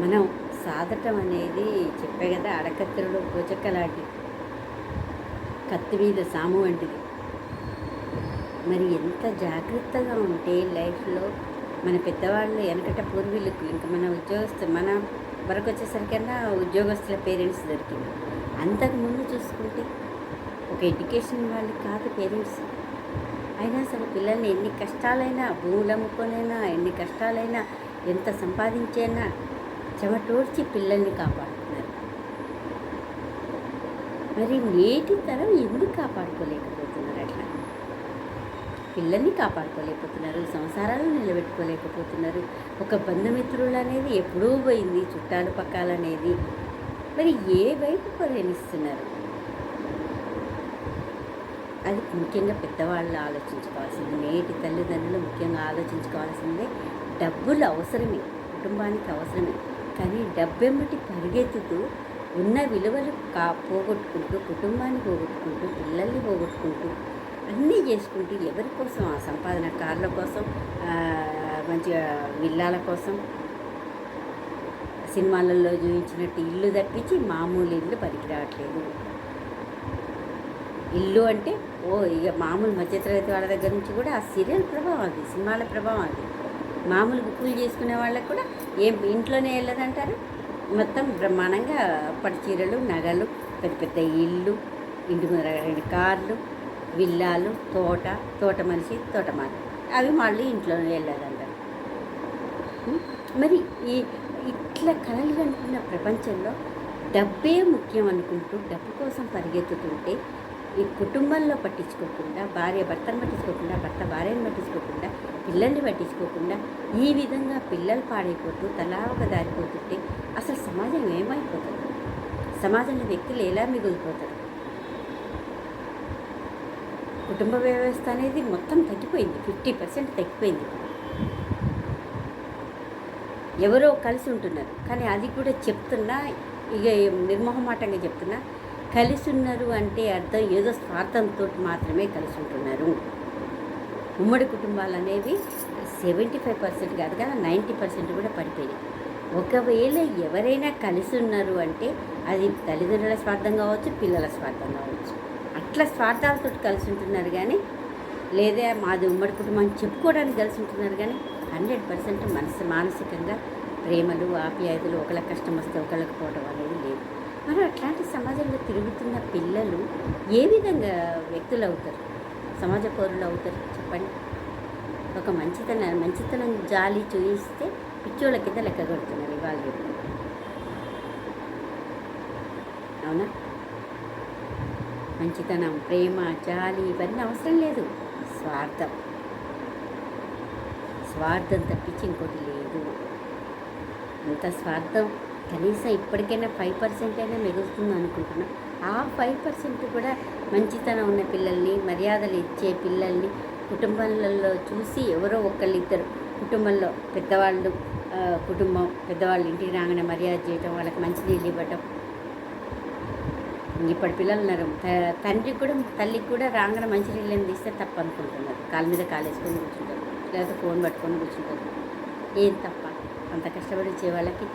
మనం సాధటం అనేది చెప్పే కదా, అడకత్తెరలో కోచక్కలాంటి కత్తి మీద సాము వంటిది. మరి ఎంత జాగ్రత్తగా ఉంటే లైఫ్లో మన పెద్దవాళ్ళు వెనకట పూర్వీకులకు, ఇంకా మన మన వరకు వచ్చేసరికన్నా ఉద్యోగస్తుల పేరెంట్స్ దొరికింది. అంతకుముందు చూసుకుంటే ఒక ఎడ్యుకేషన్ వాళ్ళు కాదు పేరెంట్స్. అయినా సరే పిల్లల్ని ఎన్ని కష్టాలైనా, భూములు అమ్ముకొనైనా, ఎన్ని కష్టాలైనా, ఎంత సంపాదించైనా చెమటోడ్చి పిల్లల్ని కాపాడుతున్నారు. మరి నేటి తరం ఎందుకు కాపాడుకోలేకపోతున్నారు? అట్లా పిల్లల్ని కాపాడుకోలేకపోతున్నారు, సంసారాలు నిలబెట్టుకోలేకపోతున్నారు. ఒక బంధుమిత్రులు అనేది ఎప్పుడూ పోయింది, చుట్టాలు పక్కాలు అనేది మరి ఏ వైపు పరిగణిస్తున్నారు? అది ముఖ్యంగా పెద్దవాళ్ళు ఆలోచించుకోవాల్సింది. నేటి తల్లిదండ్రులు ముఖ్యంగా ఆలోచించుకోవాల్సిందే. డబ్బులు అవసరమే, కుటుంబానికి అవసరమే, కానీ డబ్బెమ్మటి పరిగెత్తుతూ ఉన్న విలువలు పోగొట్టుకుంటూ, కుటుంబాన్ని పోగొట్టుకుంటూ, పిల్లల్ని పోగొట్టుకుంటూ, అన్నీ చేసుకుంటూ ఎవరి కోసం? ఆ సంపాదన కార్ల కోసం, మంచిగా విల్లాల కోసం, సినిమాలలో చూపించినట్టు ఇల్లు తప్పించి మామూలు ఇల్లు పనికి రావట్లేదు. ఇల్లు అంటే ఇక మామూలు మధ్యతరగతి వాళ్ళ దగ్గర నుంచి కూడా ఆ సీరియల్ ప్రభావం, అది సినిమాల ప్రభావం, అది మామూలు బుక్కులు చేసుకునే వాళ్ళకు కూడా ఏం ఇంట్లోనే వెళ్ళదంటారు. మొత్తం బ్రహ్మాండంగా పట్టు చీరలు, నగలు, పెద్ద పెద్ద ఇల్లు, ఇంటి ముందర 2 కార్లు, విల్లాలు, తోట మనిషి, తోటమాల, అవి మళ్ళీ ఇంట్లోనే వెళ్ళదంటారు. మరి ఇట్లా కలలు కంటున్న ప్రపంచంలో డబ్బే ముఖ్యం అనుకుంటూ డబ్బు కోసం పరిగెత్తుతుంటే ఈ కుటుంబంలో పట్టించుకోకుండా, భార్య భర్తను పట్టించుకోకుండా, భర్త భార్యను పట్టించుకోకుండా, పిల్లల్ని పట్టించుకోకుండా ఈ విధంగా పిల్లలు పాడైపోతూ తలా ఒక దారిపోతుంటే అసలు సమాజం ఏమైపోతుంది? సమాజంలో వ్యక్తులు ఎలా మిగిలిపోతారు? కుటుంబ వ్యవస్థ అనేది మొత్తం తగ్గిపోయింది, 50% తగ్గిపోయింది. ఎవరో కలిసి ఉంటున్నారు, కానీ అది కూడా చెప్తున్నా, ఇక నిర్మోహమాటంగా చెప్తున్నా, కలిసి ఉన్నారు అంటే అర్థం ఏదో స్వార్థంతో మాత్రమే కలిసి ఉంటున్నారు. ఉమ్మడి కుటుంబాలు అనేవి 75% కాదు కదా, 90% కూడా పడిపోయినాయి. ఒకవేళ ఎవరైనా కలిసి ఉన్నారు అంటే అది తల్లిదండ్రుల స్వార్థం కావచ్చు, పిల్లల స్వార్థం కావచ్చు. అట్లా స్వార్థాలతో కలిసి ఉంటున్నారు, కానీ లేదా మాది ఉమ్మడి కుటుంబాన్ని చెప్పుకోవడానికి కలిసి ఉంటున్నారు, కానీ 100% మానసికంగా ప్రేమలు, ఆప్యాయతలు, ఒకళ్ళకి కష్టం వస్తే ఒకళ్ళకి పోవడం అనేది లేదు. మరి అట్లాంటి సమాజంలో తిరుగుతున్న పిల్లలు ఏ విధంగా వ్యక్తులు అవుతారు, సమాజ పౌరులు అవుతారు చెప్పండి? ఒక మంచితనం జాలి చూయిస్తే పిచ్చోళ్ళ కింద లెక్క కొడుతున్నారు ఇవాళ రేపు. అవునా? మంచితనం, ప్రేమ, జాలి ఇవన్నీ అవసరం లేదు. స్వార్థం స్వార్థం తప్పించి ఇంకోటి లేదు. అంత స్వార్థం కనీసం ఇప్పటికైనా 5% అయినా మిగులుతుంది అనుకుంటున్నా. ఆ 5% కూడా మంచితనం ఉన్న పిల్లల్ని, మర్యాదలు ఇచ్చే పిల్లల్ని కుటుంబాలలో చూసి ఎవరో ఒకళ్ళిద్దరు కుటుంబంలో పెద్దవాళ్ళు, కుటుంబం పెద్దవాళ్ళు ఇంటికి రాగానే మర్యాద చేయటం, వాళ్ళకి మంచినీళ్ళు ఇవ్వటం. ఇప్పటి పిల్లలు ఉన్నారు, తండ్రికి కూడా తల్లికి కూడా రాగానే మంచినీళ్ళు తీస్తే తప్పు అనుకుంటున్నారు. కాళ్ళ మీద కాలేసుకొని కూర్చుంటారు, లేకపోతే ఫోన్ పట్టుకొని కూర్చుంటారు. ఏం తప్ప? అంత కష్టపడి వచ్చే వాళ్ళకి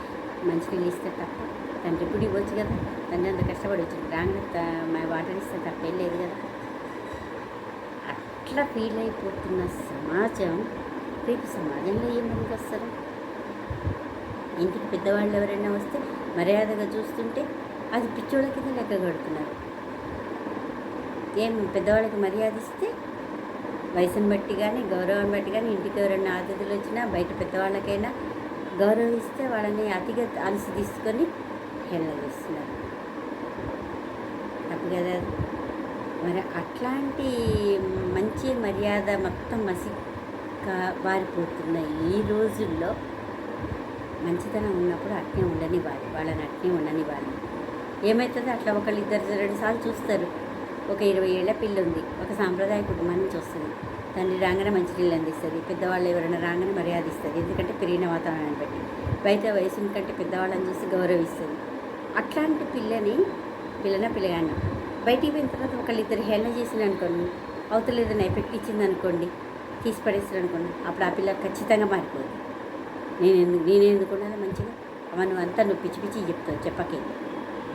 మంచినీళ్ళు ఇస్తే తప్ప? తండ్రి కూడా ఇవ్వచ్చు కదా. తండ్రి అంత కష్టపడి వచ్చింది, రాగానే వాటర్ ఇస్తే తప్పేం లేదు కదా. అట్లా ఫీల్ అయిపోతున్న సమాజం రేపు సమాజంలో ఏమందికి వస్తారు? ఇంటికి పెద్దవాళ్ళు ఎవరైనా వస్తే మర్యాదగా చూస్తుంటే అది పిచ్చోళ్ళ కింద లెక్క కడుతున్నారు. ఏం పెద్దవాళ్ళకి మర్యాద ఇస్తే వయసుని బట్టి కానీ గౌరవం బట్టి కానీ ఇంటికి ఎవరైనా అతిథులు వచ్చినా బయట పెద్దవాళ్ళకైనా గౌరవిస్తే వాళ్ళని అతిగా అలసి తీసుకొని హెల్లగిస్తున్నారు. తప్పు కదా. మరి అట్లాంటి మంచి మర్యాద మొత్తం వారిపోతున్న ఈ రోజుల్లో మంచితనం ఉన్నప్పుడు అట్నే ఉండనివ్వాలి, వాళ్ళని అట్నే ఉండనివ్వాలి. ఏమవుతుందో అట్లా ఒకళ్ళు 2 సార్లు చూస్తారు. ఒక 20 ఏళ్ల పిల్ల ఉంది, ఒక సాంప్రదాయ కుటుంబం నుంచి వస్తుంది. తండ్రి రాగానే మంచినీళ్ళు అందిస్తుంది, పెద్దవాళ్ళు ఎవరైనా రాగానే మర్యాద ఇస్తుంది. ఎందుకంటే పెరిగిన వాతావరణాన్ని బట్టి బయట వయసుని కంటే పెద్దవాళ్ళని చూసి గౌరవిస్తుంది. అట్లాంటి పిల్లగాన్ని బయటికి పోయిన తర్వాత ఒకళ్ళిద్దరు హేళన చేసింది అనుకోండి, అవతల ఏదైనా ఎఫెక్ట్ ఇచ్చింది అనుకోండి, తీసి పడేస్తుంది అనుకోండి, అప్పుడు ఆ పిల్ల ఖచ్చితంగా మారిపోతుంది. నేనెందుకు ఉండాలి మంచిగా? నువ్వు అంతా నువ్వు పిచ్చి పిచ్చి చెప్తావు, చెప్పకే.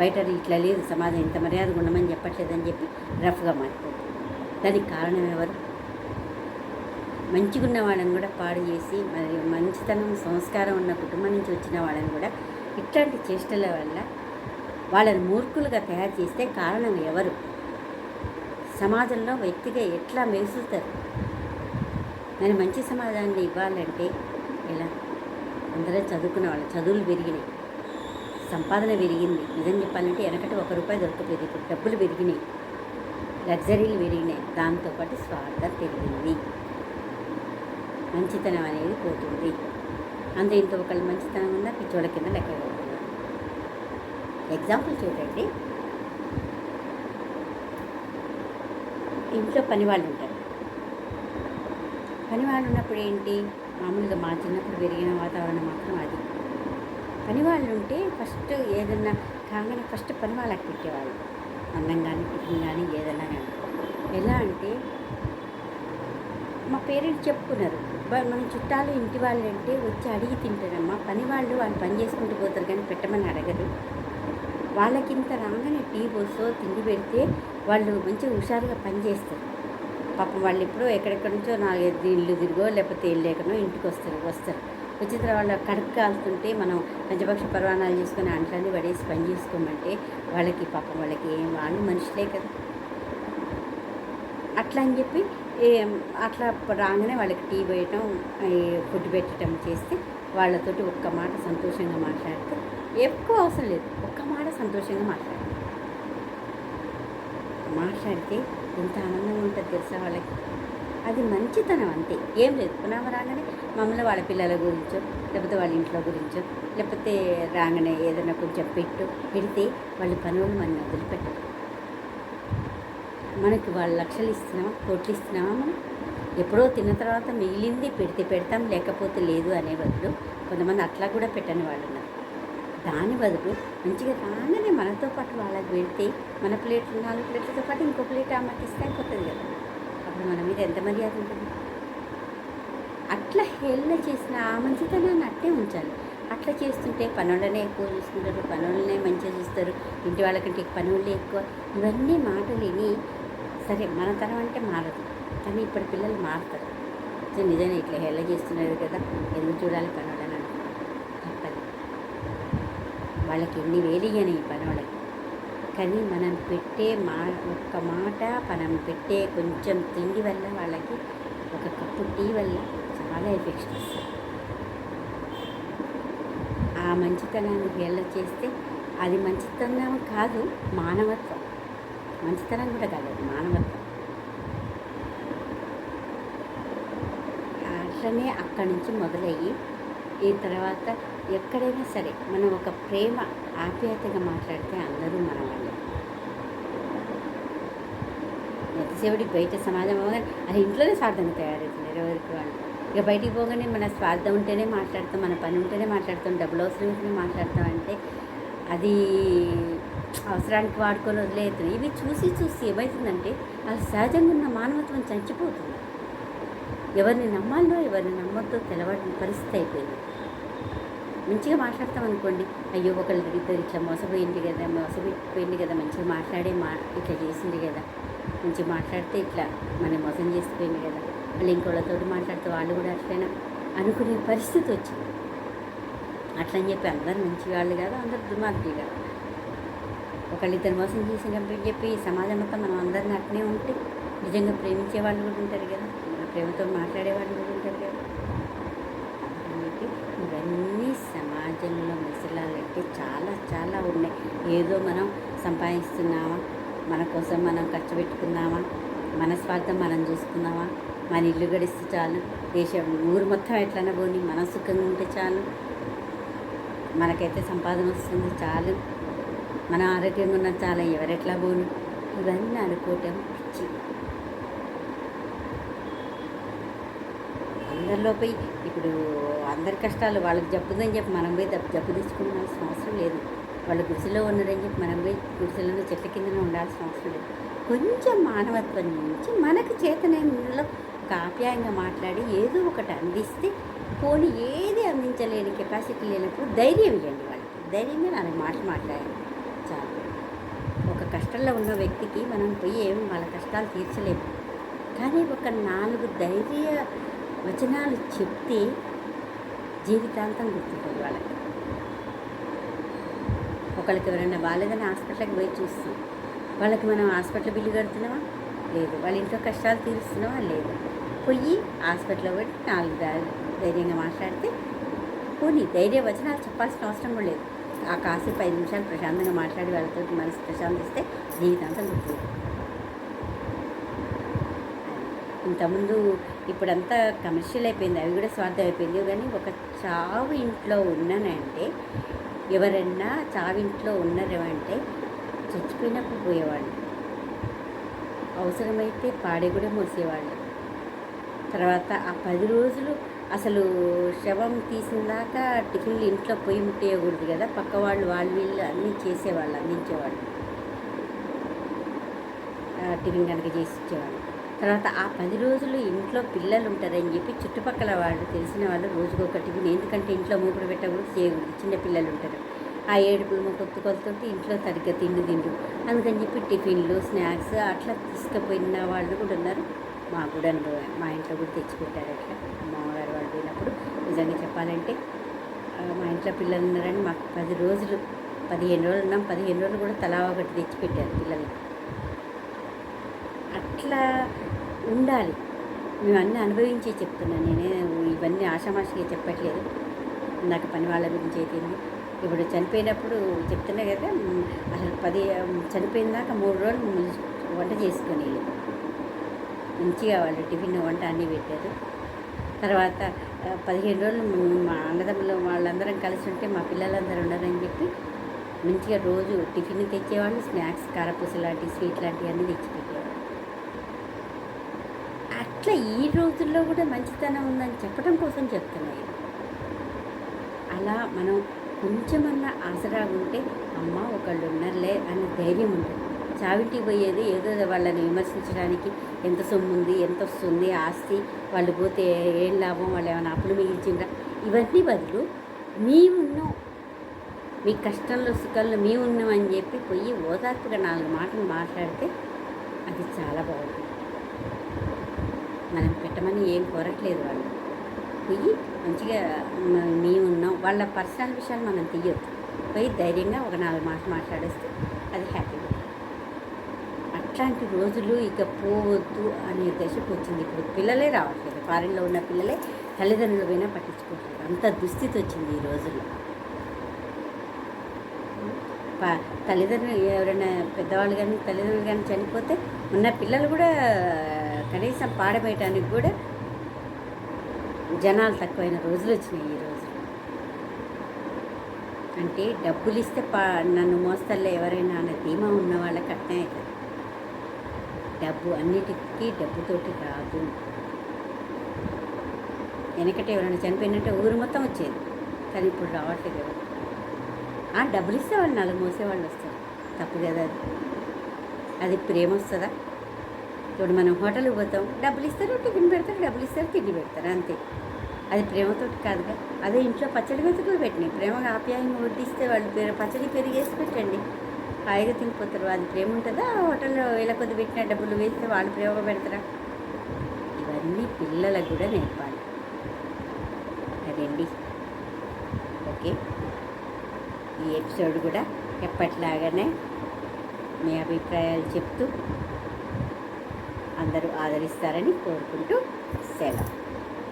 బయట ఇట్లా లేదు సమాజం, ఇంత మర్యాదగా ఉండమని చెప్పట్లేదని చెప్పి రఫ్గా మారిపోతుంది. దానికి కారణం ఎవరు? మంచిగా ఉన్న వాళ్ళని కూడా పాడు చేసి, మరి మంచితనం సంస్కారం ఉన్న కుటుంబం నుంచి వచ్చిన వాళ్ళని కూడా ఇట్లాంటి చేష్టల వల్ల వాళ్ళని మూర్ఖులుగా తయారు చేస్తే కారణం ఎవరు? సమాజంలో వ్యక్తిగా ఎట్లా మెలుసుతారు? మరి మంచి సమాజాన్ని ఇవ్వాలంటే ఎలా? అందరూ చదువుకున్న వాళ్ళు, చదువులు పెరిగినాయి, సంపాదన పెరిగింది. నిజం చెప్పాలంటే వెనకటి ₹1 దొరకపోయేది, ఇప్పుడు డబ్బులు పెరిగినాయి, లగ్జరీలు పెరిగినాయి. దాంతోపాటు స్వార్థం పెరిగింది, మంచితనం అనేది పోతుంది. అంతే. ఇంత ఒకళ్ళు మంచితనం ఉందా పిచ్చోళ్ళ కింద లెక్క కడుతున్నారు. ఎగ్జాంపుల్ చూడండి, ఇంట్లో పనివాళ్ళు ఉంటారు. పనివాళ్ళు ఉన్నప్పుడు ఏంటి, మామూలుగా మా చిన్నప్పుడు పెరిగిన వాతావరణం మాత్రం అది. పనివాళ్ళు ఉంటే ఫస్ట్ ఏదన్నా కాగానే ఫస్ట్ పని వాళ్ళకి పెట్టేవాళ్ళు, అన్నం కానీ టిఫిన్ కానీ ఏదన్నా కానీ. ఎలా అంటే మా పేరెంట్స్ చెప్పుకున్నారు, మన చుట్టాలు ఇంటి వాళ్ళు అంటే వచ్చి అడిగి తింటారమ్మా, పని వాళ్ళు పని చేసుకుంటూ పోతారు కానీ పెట్టమని అడగరు. వాళ్ళకింత రాగానే టీ పోసో తిండి పెడితే వాళ్ళు మంచిగా హుషారుగా పని చేస్తారు. పాపం వాళ్ళు ఎప్పుడో ఎక్కడెక్కడి నుంచో ఇల్లు తిరిగో లేకపోతే ఇల్లు ఎక్కడో ఇంటికి వస్తారు. వచ్చిన తర్వాత వాళ్ళ కడుపు కాలుతుంటే మనం పంచపక్ష పర్వాణాలు చేసుకొని అంట్లన్నీ పడేసి పని చేసుకోమంటే వాళ్ళకి పాపం వాళ్ళకి వాళ్ళు మనుషులే కదా. అట్లా అని చెప్పి అట్లా రాగానే వాళ్ళకి టీ వేయటం, ఫుడ్ పెట్టడం చేస్తే వాళ్ళతోటి ఒక్క మాట సంతోషంగా మాట్లాడితే, ఎక్కువ అవసరం లేదు, ఒక్క మాట సంతోషంగా మాట్లాడితే ఎంత ఆనందంగా ఉంటుంది తెలుసా వాళ్ళకి. అది మంచితనం అంతే, ఏం లేదు. పునామ రాగానే మమ్మల్ని వాళ్ళ పిల్లల గురించో లేకపోతే వాళ్ళ ఇంట్లో గురించో లేకపోతే రాగానే ఏదైనా కొంచెం పెడితే వాళ్ళ పనులు మనం వదిలిపెట్టరు. మనకి వాళ్ళు లక్షలు ఇస్తున్నామా, కోట్లు ఇస్తున్నామా? మనం ఎప్పుడో తిన్న తర్వాత మిగిలింది పెడితే పెడతాం, లేకపోతే లేదు అనే బదులు కొంతమంది అట్లా కూడా పెట్టని వాళ్ళు ఉన్నారు. దాని బదులు మంచిగా రాగానే మనతో పాటు వాళ్ళకి పెడితే మన ప్లేట్లు 4 ప్లేట్లతో పాటు ఇంకో ప్లేట్ అమ్మకి ఇస్తే అయిపోతుంది కదా. అప్పుడు మన మీద ఎంత మర్యాద ఉంటుంది. అట్లా హెల్ప్ చేసిన ఆ మంచితనాన్ని అట్టే ఉంచాలి. అట్లా చేస్తుంటే పనులనే ఎక్కువ చూసుకుంటారు, పనులనే మంచిగా చూస్తారు, ఇంటి వాళ్ళకంటే పనులే ఎక్కువ. ఇవన్నీ మాటలు విని సరే మన తరం అంటే మారదు, కానీ ఇప్పుడు పిల్లలు మారుతారు. సో నిజంగా ఇట్లా హెల్ప్ చేస్తున్నారు కదా, ఎందుకు చూడాలి పనులని అనుకుంటారు. తప్పదు. వాళ్ళకి ఎన్ని వేలు ఇవ్వని ఈ పనులకి కానీ మనం పెట్టే ఒక్క మాట, మనం పెట్టే కొంచెం తిండి వల్ల వాళ్ళకి, ఒక కప్పు టీ వల్ల చాలా ఎఫెక్షన్ వస్తుంది. ఆ మంచితనాన్ని హేళన చేస్తే అది మంచితనం కాదు, మానవత్వం. మంచితనం కూడా కాదు, అది మానవత్వం. అట్లనే అక్కడి నుంచి మొదలయ్యి ఈ తర్వాత ఎక్కడైనా సరే మనం ఒక ప్రేమ ఆప్యాయతగా మాట్లాడితే అందరూ మన వాళ్ళే. ఎంతసేపటికి బయట సమాజం అవగానే అది ఇంట్లోనే స్వార్థంగా తయారవుతున్నారు ఎవరికి వాళ్ళు. ఇక బయటికి పోగానే మన స్వార్థం ఉంటేనే మాట్లాడతాం, మన పని ఉంటేనే మాట్లాడతాం, డబ్బులు అవసరం ఉంటేనే మాట్లాడతాం. అంటే అది అవసరానికి వాడుకొని వదిలేస్తున్నాయి. ఇవి చూసి చూసి ఏమవుతుందంటే అది సహజంగా ఉన్న మానవత్వం చచ్చిపోతుంది. ఎవరిని నమ్మాలో ఎవరిని నమ్మొద్దో తెలవని పరిస్థితి అయిపోయింది. మంచిగా మాట్లాడతాం అనుకోండి, అయ్యో ఒకళ్ళు ఇద్దరు ఇట్లా మోసపోయింది కదా, మంచిగా మాట్లాడే ఇట్లా చేసింది కదా, మంచిగా మాట్లాడితే ఇట్లా మనం మోసం చేసిపోయింది కదా, వాళ్ళు ఇంకోళ్ళతో మాట్లాడితే వాళ్ళు కూడా అట్లైనా అనుకునే పరిస్థితి వచ్చింది. అట్లని చెప్పి అందరు మంచి వాళ్ళు కాదు, అందరు దుర్మార్గులు కాదు. ఒకళ్ళిద్దరు మోసం చేసినప్పుడు చెప్పి సమాజం మొత్తం మనం అందరిని అట్నే ఉంటే నిజంగా ప్రేమించే వాళ్ళు కూడా ఉంటారు కదా, మన ప్రేమతో మాట్లాడే వాళ్ళు కూడా ఉంటారు కదా. అందుకే ఇవన్నీ సమాజంలో మెసలాలంటే చాలా చాలా ఉన్నాయి. ఏదో మనం సంపాదిస్తున్నామా, మన కోసం మనం ఖర్చు పెట్టుకున్నామా, మన స్వార్థం మనం చూసుకున్నామా, మన ఇల్లు గడిస్తే చాలు, ఊరు మొత్తం ఎట్లన్నా పోని మనం సుఖంగా ఉంటే చాలు, మనకైతే సంపాదన వస్తుంది చాలు, మన ఆరోగ్యంగా ఉన్న చాలా, ఎవరెట్లా పోను, ఇవన్నీ అనుకోవటం పిచ్చి. అందరిలో పోయి ఇప్పుడు అందరి కష్టాలు వాళ్ళకి జబ్బుదని చెప్పి మనం పోయి జబ్బు తెచ్చుకోవాల్సిన అవసరం లేదు. వాళ్ళు గుడిసెలో ఉన్నారని చెప్పి మనం పోయి గుడిసెలో చెట్ల కిందనే ఉండాల్సిన అవసరం లేదు. కొంచెం మానవత్వం నుంచి మనకు చేతనైనలో ఒక ఆప్యాయంగా మాట్లాడి ఏదో ఒకటి అందిస్తే, పోనీ ఏది అందించలేని కెపాసిటీ లేనప్పుడు ధైర్యం ఇవ్వండి వాళ్ళకి. ధైర్యంగా 4 మాటలు మాట్లాడండి చాలు. ఒక కష్టంలో ఉన్న వ్యక్తికి మనం పోయి ఏమి వాళ్ళ కష్టాలు తీర్చలేము, కానీ ఒక 4 ధైర్య వచనాలు చెప్తే జీవితాంతం గుర్తుంటుంది వాళ్ళకి. ఒకళ్ళకి ఎవరైనా బాగాలేదని హాస్పిటల్కి పోయి చూస్తాం, వాళ్ళకి మనం హాస్పిటల్ బిల్లు కడుతున్నామా లేదు, వాళ్ళ ఇంట్లో కష్టాలు తీరుస్తున్నామా లేదు, పోయి హాస్పిటల్లో పెట్టి 4 ధైర్యంగా మాట్లాడితే, పోనీ ధైర్య వచనాలు చెప్పాల్సిన అవసరం కూడా లేదు, ఆ కాసేపు 5 నిమిషాలు ప్రశాంతంగా మాట్లాడి వాళ్ళతో మనసు ప్రశాంతిస్తే జీవితాంతం గుర్తుంది. ఇంతకుముందు ఇప్పుడంతా కమర్షియల్ అయిపోయింది, అవి కూడా స్వార్థం అయిపోయింది. కానీ ఒక చావు ఇంట్లో ఉన్నానంటే, ఎవరన్నా చావింట్లో ఉన్నారేమంటే చచ్చిపోయినప్పుడు పోయేవాళ్ళు, అవసరమైతే పాడే కూడా మోసేవాళ్ళు. తర్వాత ఆ 10 రోజులు అసలు శవం తీసిందాకా టిఫిన్లు ఇంట్లో పొయ్యి ముట్టేయకూడదు కదా, పక్క వాళ్ళు వీళ్ళు అన్నీ చేసేవాళ్ళు, అందించేవాళ్ళు, టిఫిన్ కనుక చేసి ఇచ్చేవాళ్ళు. తర్వాత ఆ 10 రోజులు ఇంట్లో పిల్లలు ఉంటారని చెప్పి చుట్టుపక్కల వాళ్ళు తెలిసిన వాళ్ళు రోజుకొక టిఫిన్, ఎందుకంటే ఇంట్లో మూకుడు పెట్టకూడదు, చేయకూడదు, చిన్న పిల్లలు ఉంటారు, ఆ ఏడుపులు కొత్తతోటి ఇంట్లో సరిగ్గా తిండు అందుకని చెప్పి టిఫిన్లు స్నాక్స్ అట్లా తీసుకుపోయిన వాళ్ళు కూడా ఉన్నారు. మాకు కూడా అనుభవం, మా ఇంట్లో కూడా తెచ్చిపెట్టారు. అట్లా మామగారు వాళ్ళు పోయినప్పుడు నిజంగా చెప్పాలంటే మా ఇంట్లో పిల్లలు ఉన్నారని మాకు 10 రోజులు 15 రోజులు ఉన్నాం, 15 రోజులు కూడా తలా ఒకటి తెచ్చిపెట్టారు పిల్లలకి. అట్లా ఉండాలి. మేము అన్నీ అనుభవించి చెప్తున్నాను, నేనే ఇవన్నీ ఆషామాషిగా చెప్పట్లేదు. నాకు పని వాళ్ళ గురించి అయిపోయింది. ఇప్పుడు చనిపోయినప్పుడు చెప్తున్నా కదా, అసలు చనిపోయిన దాకా 3 రోజులు వంట చేసుకొని మంచిగా వాళ్ళు టిఫిన్ వంట అన్నీ పెట్టారు. తర్వాత 15 రోజులు మా అన్నదమ్ములు వాళ్ళందరం కలిసి ఉంటే మా పిల్లలందరూ ఉన్నారని చెప్పి మంచిగా రోజు టిఫిన్ తెచ్చేవాళ్ళు, స్నాక్స్ కారపూస లాంటి స్వీట్ లాంటివి అన్నీ తెచ్చిపెట్టేవాళ్ళు. అట్లా ఈ రోజుల్లో కూడా మంచితనం ఉందని చెప్పడం కోసం చెప్తున్నాయి. అలా మనం కొంచెమన్నా ఆసరా ఉంటే అమ్మ ఒకళ్ళు ఉన్నారులే అనే ధైర్యం ఉంటుంది. చావింటికి పోయేది ఏదో వాళ్ళని విమర్శించడానికి, ఎంత సొమ్ము ఉంది, ఎంత వస్తుంది ఆస్తి, వాళ్ళు పోతే ఏం లాభం, వాళ్ళు ఏమైనా అప్పులు మిగిల్చిండ్రా, ఇవన్నీ బదులు ఉన్నాం, మీ కష్టంలో సుఖంలో ఉన్నాం అని చెప్పి పోయి ఓదార్పుగా 4 మాటలు మాట్లాడితే అది చాలా బాగుంటుంది. మనం పెట్టమని ఏం కోరట్లేదు, వాళ్ళు పోయి మంచిగా ఉన్నాం, వాళ్ళ పర్సనల్ విషయాలు మనం తీయొద్దు, పోయి ధైర్యంగా ఒక 4 మాటలు మాట్లాడేస్తే అది హ్యాపీగా. అట్లాంటి రోజులు ఇక పోవద్దు అనే దశకు వచ్చింది. ఇప్పుడు పిల్లలే రావట్లేదు, ఫారిన్లో ఉన్న పిల్లలే తల్లిదండ్రులు పోయినా పట్టించుకోవట్లేదు. అంత దుస్థితి వచ్చింది ఈ రోజుల్లో. తల్లిదండ్రులు ఎవరైనా పెద్దవాళ్ళు కానీ తల్లిదండ్రులు కానీ చనిపోతే ఉన్న పిల్లలు కూడా కనీసం పాడబేయటానికి కూడా జనాలు తక్కువైన రోజులు వచ్చినాయి ఈ రోజు. అంటే డబ్బులు ఇస్తే నన్ను మోస్తల్లో ఎవరైనా అనే ధీమా ఉన్న వాళ్ళకి అట్నే అవుతుంది. డబ్బు అన్నిటికీ డబ్బుతోటి రాదు. వెనకటే ఎవరైనా చనిపోయినట్టే ఊరు మొత్తం వచ్చేది, కానీ ఇప్పుడు రావట్లేదు ఎవరు. డబ్బులు ఇస్తే వాళ్ళు నలుగు మోసేవాళ్ళు వస్తారు, తప్పు కదా అది. అది ప్రేమ వస్తుందా? ఇప్పుడు మనం హోటల్కి పోతాం, డబ్బులు ఇస్తారు టిఫిన్ పెడతారు, డబ్బులు ఇస్తారు తిండి పెడతారు, అంతే. అది ప్రేమతోటి కాదుగా. అదే ఇంట్లో పచ్చడి మెతుకులు పెట్టినాయి, ప్రేమగా ఆప్యాయంగా వడ్డిస్తే వాళ్ళు పచ్చడి పెరిగేసి పెట్టండి, హాయిగా తినిపోతారు. అది ప్రేమ ఉంటుందా? హోటల్లో వేల కొద్ది పెట్టిన డబ్బులు వేస్తే వాళ్ళు ప్రేమగా పెడతారా? ఇవన్నీ పిల్లలకు కూడా నేర్పాలి. అదండి. ఓకే, ఈ ఎపిసోడ్ కూడా ఎప్పట్లాగానే మీ అభిప్రాయాలు చెప్తూ అందరూ ఆదరిస్తారని కోరుకుంటూ సెలవు.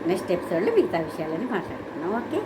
నెక్స్ట్ ఎపిసోడ్లో మిగతా విషయాలని మాట్లాడుతున్నాం. ఓకే.